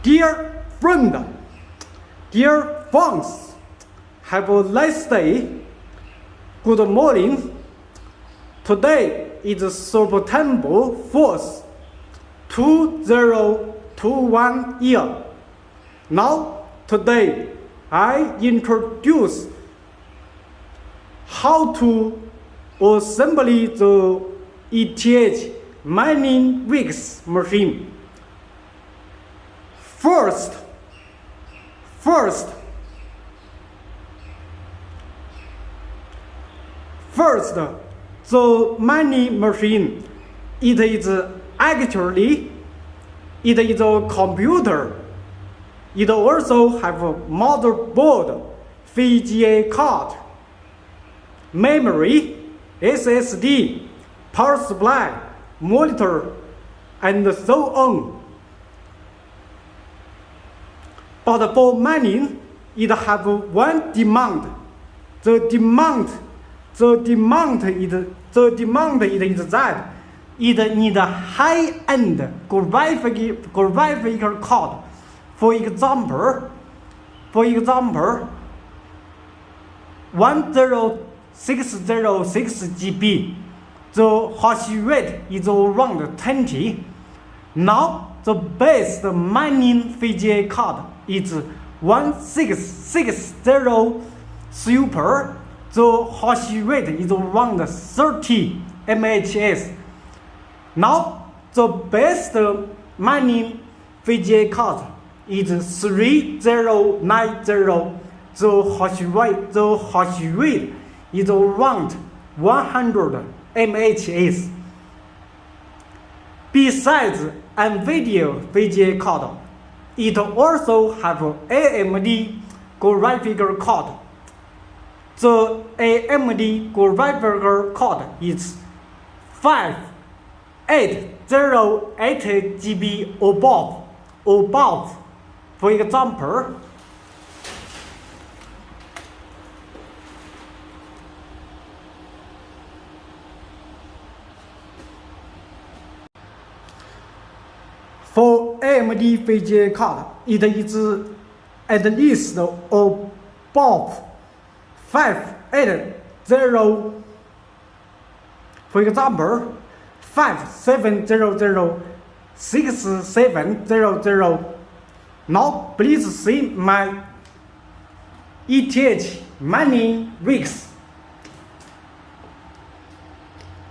Dear friend, dear friends, have a nice day. Good morning. Today is September 4th, 2021 year. Now, today, I introduce how to assemble the ETH mining rigs machine. First, the mining machine, it is actually a computer. It also have a motherboard, VGA card, memory, SSD, power supply, monitor, and so on. But for mining, it have one demand. The demand is that it need a high-end graphical card. For example, 1066 GB. The hash rate is around 20. Now the best mining VGA card is 1660 Super. The hash rate is around 30 mHz. Now the best mining VGA card is 3090. The hash rate is around 100 mHz. Besides NVIDIA VGA card, it also have AMD graphical card. The AMD graphical card is 5808 GB above. For example, for AMD VGA card, it is at least above 580. For example, 5700, 6700. Now please see my ETH mining rigs.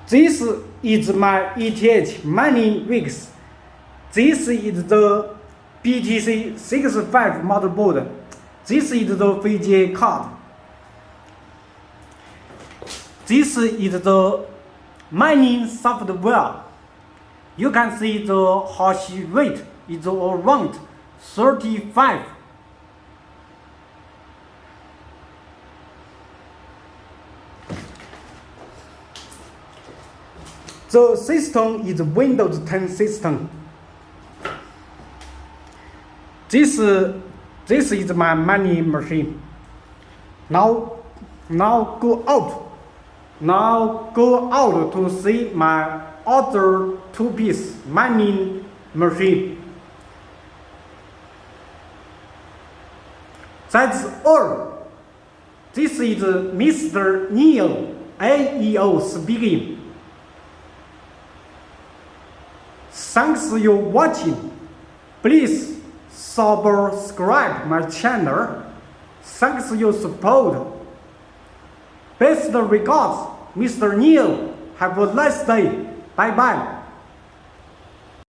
This is my ETH mining rigs. This is the BTC 65 motherboard. This is the VGA card. This is the mining software. You can see the hash rate is around 35. The system is Windows 10 system. This is my mining machine. Now go out. Now go out to see my other two-piece mining machine. That's all. This is Mr. Neil AEO speaking. Thanks you watching. Please subscribe my channel. Thanks your support. Best regards, Mr. Neil. Have a nice day. Bye bye.